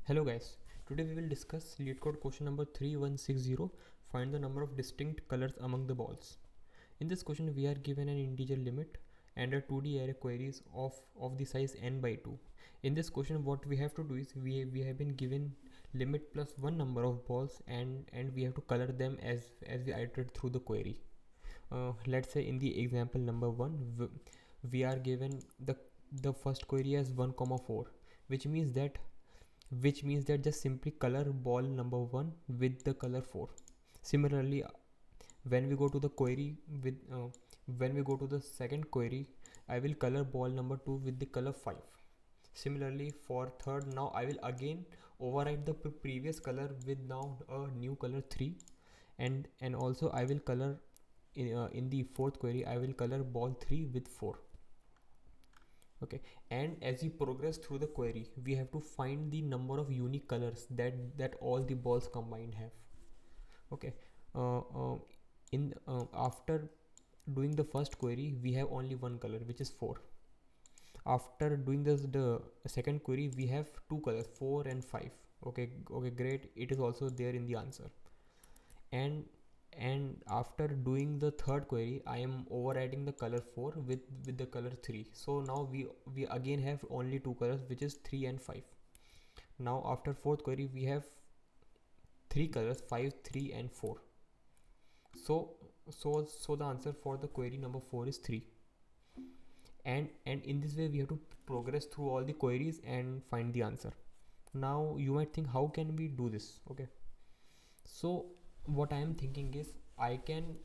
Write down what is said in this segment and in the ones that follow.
Hello guys, today we will discuss LeetCode question number 3160. Find the number of distinct colors among the balls. In this question we are given an integer limit and a 2D array queries of the size n by 2. In this question what we have to do is we have been given limit plus one number of balls and we have to color them as we iterate through the query. Let's say in the example number 1 we are given the first query as 1 comma 4, which means that just simply color ball number 1 with the color 4. Similarly, when we go to the query with when we go to the second query, I will color ball number 2 with the color 5. Similarly, for third, now I will again override the previous color with now a new color 3, and also I will color in the fourth query I will color ball 3 with 4. Okay, and as we progress through the query we have to find the number of unique colors that all the balls combined have. Okay, uh, uh, in after doing the first query we have only one color, which is 4. After doing the second query we have two colors, 4 and 5. Okay, great, it is also there in the answer. And after doing the third query I am overriding the color 4 with the color 3. So now we again have only two colors, which is 3 and 5. Now after fourth query we have three colors, 5, 3 and 4. So the answer for the query number 4 is 3. And in this way we have to progress through all the queries and find the answer. Now you might think, how can we do this? Okay, so what I am thinking is I can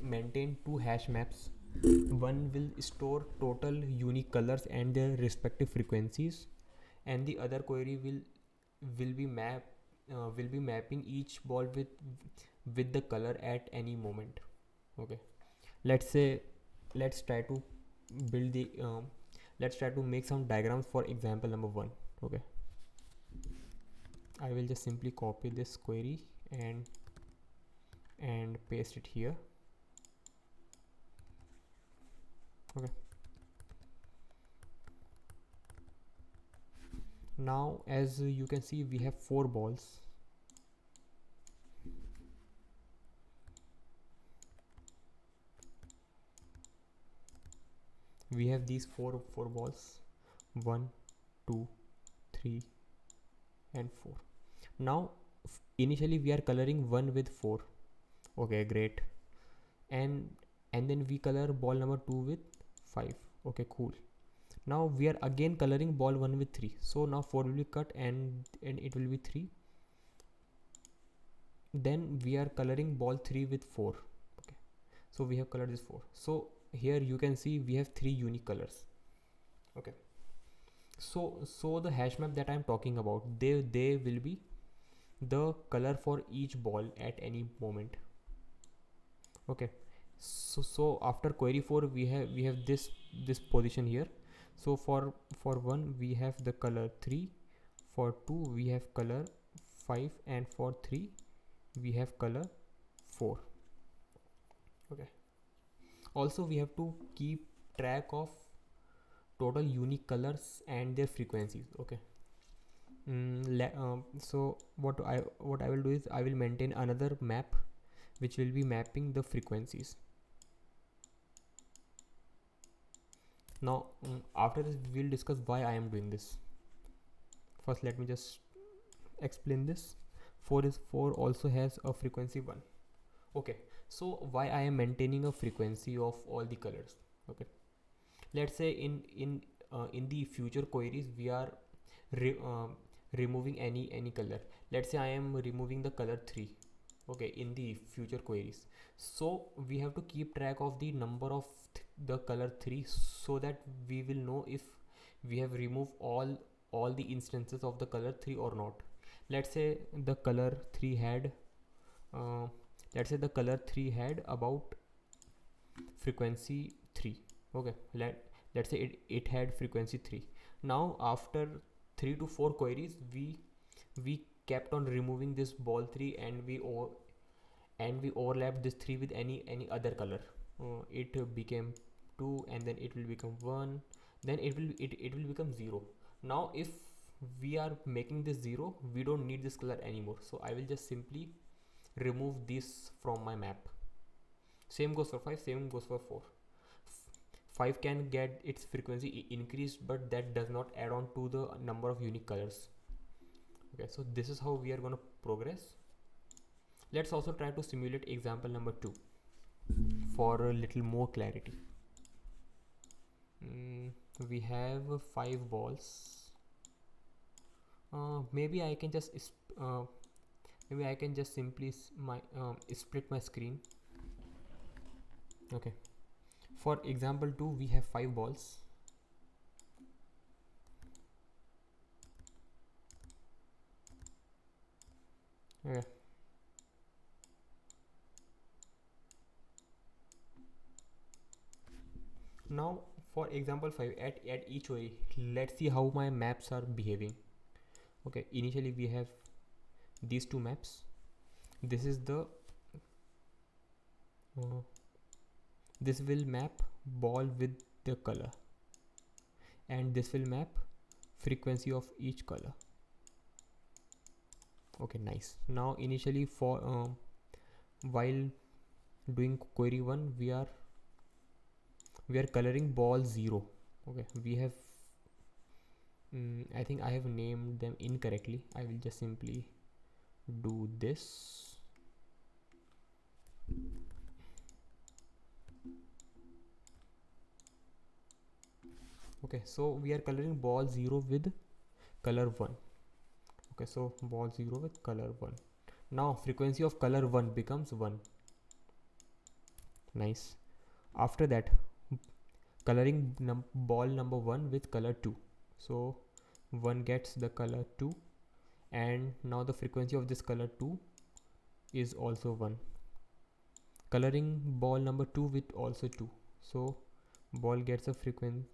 maintain two hash maps. One will store total unique colors and their respective frequencies, and the other query will be mapping each ball with the color at any moment. Okay, let's say let's try to build the let's try to make some diagrams for example number 1. Okay, I will just simply copy this query and paste it here. Okay, now as you can see we have four balls. We have these four balls, 1, 2, 3 and 4. Now initially we are coloring 1 with 4. Okay, great. And then we color ball number 2 with 5. Okay, cool. Now we are again coloring ball 1 with 3. So now 4 will be cut and it will be 3. Then we are coloring ball 3 with 4. Okay, so we have colored this 4. So here you can see we have 3 unique colors. Okay, so the hash map that I am talking about, they will be the color for each ball at any moment. Okay, so after query 4 we have this position here. So for 1 we have the color 3, for 2 we have color 5, and for 3 we have color 4. Okay, also we have to keep track of total unique colors and their frequencies. Okay, so what I will do is I will maintain another map which will be mapping the frequencies. Now after this we will discuss why I am doing this. First let me just explain this. 4 also has a frequency 1. Okay, so why I am maintaining a frequency of all the colors. Okay, let's say in the future queries we are re, uh, removing any color. Let's say I am removing the color 3. Okay, in the future queries, so we have to keep track of the number of the color 3 so that we will know if we have removed all the instances of the color 3 or not. Let's say the color 3 had uh, let's say the color 3 had about frequency 3. Okay, let's say it had frequency 3. Now after 3 to 4 queries we kept on removing this ball 3, and we overlap this 3 with any other color. It became 2, and then it will become 1, then it will become 0. Now we are making this 0, we don't need this color anymore, so I will just simply remove this from my map. Same goes for 5, same goes for 4. 5 can get its frequency increased, but that does not add on to the number of unique colors. Okay, so this is how we are going to progress. Let's also try to simulate example number 2 for a little more clarity. We have 5 balls. Maybe I can just simply split my screen. Okay, for example 2 we have 5 balls. Okay, now for example 5, at each way, let's see how my maps are behaving. Okay, initially we have these two maps. This is the this will map ball with the color, and this will map frequency of each color. Okay, nice. Now initially for while doing query 1, we are coloring ball 0. Okay, we have I think I have named them incorrectly. I will just simply do this. Okay, so we are coloring ball 0 with color 1. Okay, so ball 0 with color 1. Now frequency of color 1 becomes 1. Nice. After that, coloring ball number 1 with color 2. So 1 gets the color 2, and now the frequency of this color 2 is also 1. Coloring ball number 2 with also 2. So ball gets a frequency,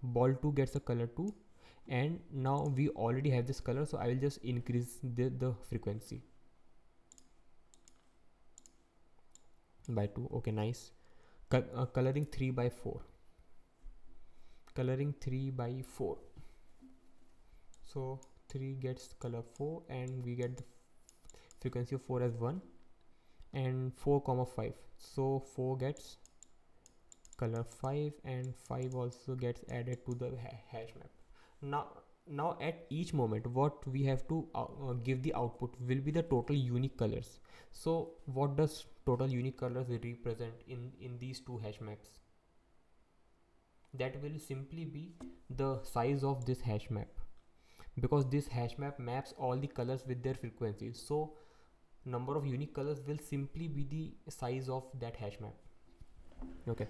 ball 2 gets a color 2, and now we already have this color, so I will just increase the frequency by 2. Okay, nice. Coloring 3 by 4. Coloring 3 by 4. So 3 gets color 4, and we get the frequency of 4 as 1, and 4 comma 5. So 4 gets color 5, and 5 also gets added to the hash map. Now at each moment, what we have to give the output will be the total unique colors. So what does total unique colors represent in these two hash maps? That will simply be the size of this hash map, because this hash map maps all the colors with their frequencies. So number of unique colors will simply be the size of that hash map. Okay,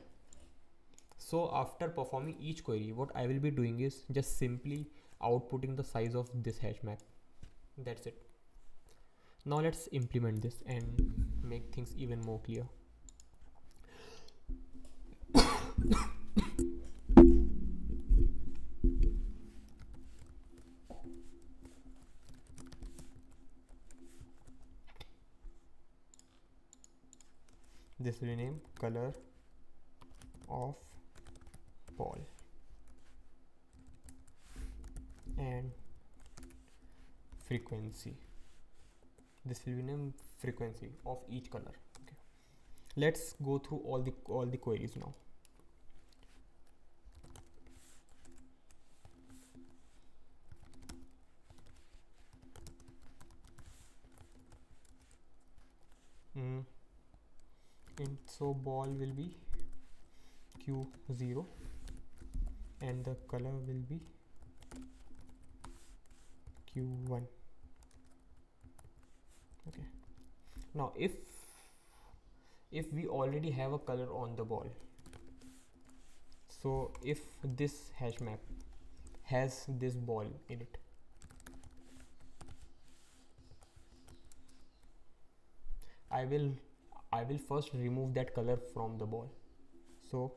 so after performing each query, what I will be doing is just simply outputting the size of this hash map. That's it. Now let's implement this and make things even more clear. This will name color of ball and frequency. This will be named frequency of each color. Okay, let's go through all the queries now. So ball will be Q0 and the color will be Q1. Okay, now if we already have a color on the ball, so if this hash map has this ball in it, I will first remove that color from the ball. So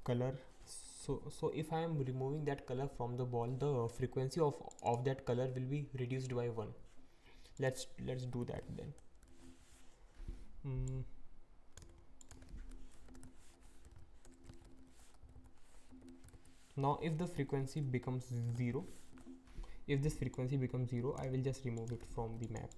color, so if I am removing that color from the ball, the frequency of that color will be reduced by 1. Let's do that then. Now if the frequency becomes 0, if this frequency becomes 0, I will just remove it from the map.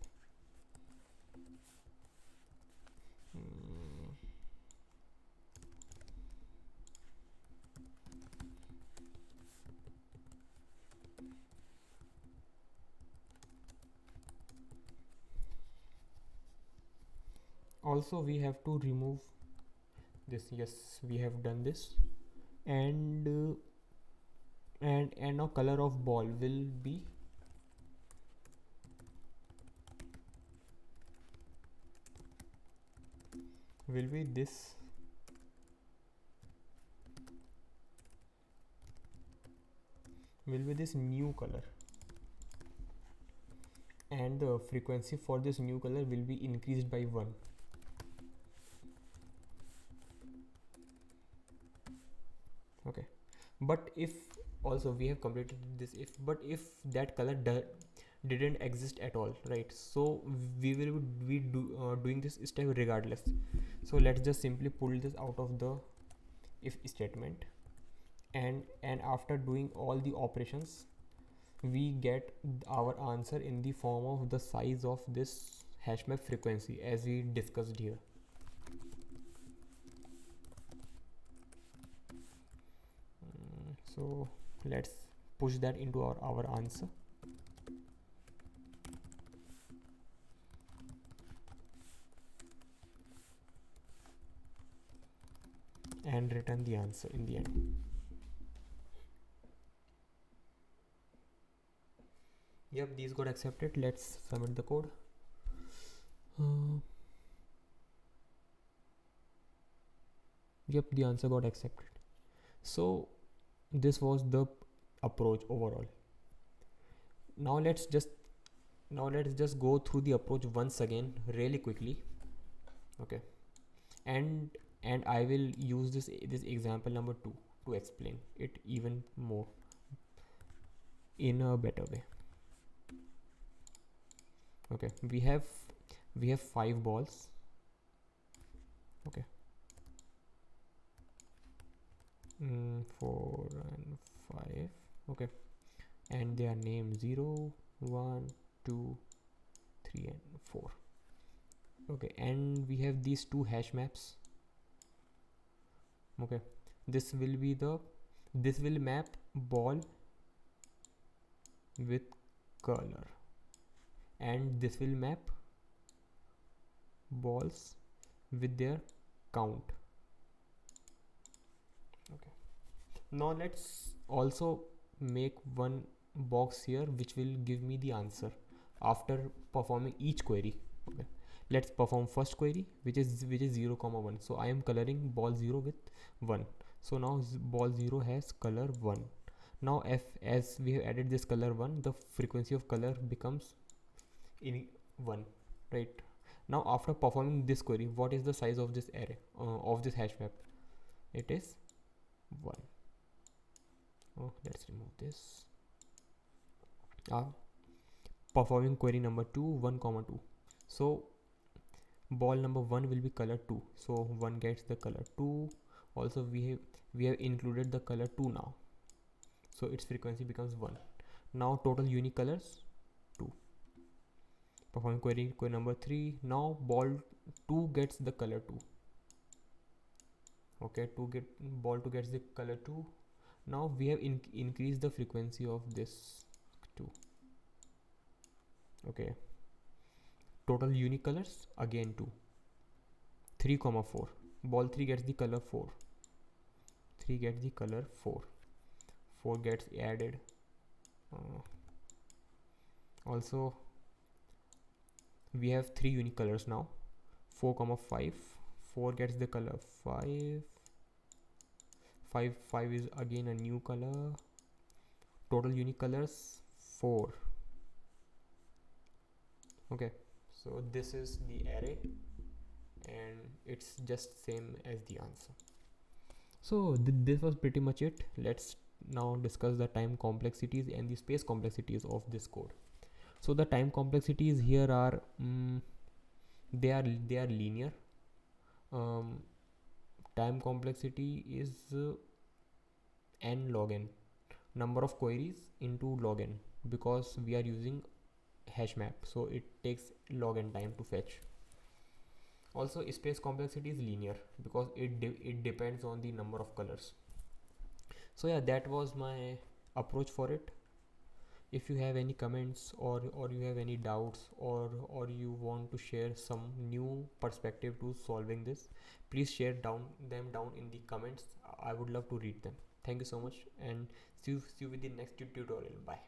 Also we have to remove this. Yes, we have done this. And now color of ball will be this new color, and the frequency for this new color will be increased by 1. Okay, but if also we have completed this, if that color didn't exist at all, right? So we will be doing this step regardless. So let's just simply pull this out of the if statement, and after doing all the operations, we get our answer in the form of the size of this hash map frequency as we discussed here. So let's push that into our answer and return the answer in the end. Yep, these got accepted. Let's submit the code. Yep, the answer got accepted. So this was the approach overall. Now let's just go through the approach once again really quickly. Okay, and I will use this example number 2 to explain it even more in a better way. Okay, we have 5 balls. Okay, 4 and 5. Okay, and they are named 0, 1, 2, 3 and 4. Okay, and we have these 2 hash maps. Okay, this will map ball with color, and this will map balls with their count. Okay, now let's also make one box here which will give me the answer after performing each query. Okay, let's perform first query, which is 0, 1. So I am coloring ball 0 with 1. So now ball 0 has color 1. Now as we have added this color 1, the frequency of color becomes in 1, right? Now after performing this query, what is the size of this array of this hash map? It is 1. Oh, let's remove this. Performing query number 2, 1, 2. So ball number 1 will be color 2, so 1 gets the color 2. Also we have included the color 2 now, so its frequency becomes 1. Now total unique colors 2. Performing query number 3. Now ball 2 gets the color 2. Okay, ball 2 gets the color 2. Now we have increased the frequency of this 2. Okay, total unique colors again 2. 3, 4. Ball 3 gets the color 4. 3 gets the color 4. 4 gets added. Also we have 3 unique colors now. 4, 5. 4 gets the color 5. 5 is again a new color. Total unique colors 4. Okay, so this is the array, and it's just same as the answer. So this was pretty much it. Let's now discuss the time complexities and the space complexities of this code. So the time complexities here are they are linear. Time complexity is n log n, number of queries into log n, because we are using hash map, so it takes log n time to fetch. Also space complexity is linear because it depends on the number of colors. So yeah, that was my approach for it. If you have any comments, or you have any doubts, or you want to share some new perspective to solving this, please share them down in the comments. I would love to read them. Thank you so much, and see you with the next tutorial. Bye.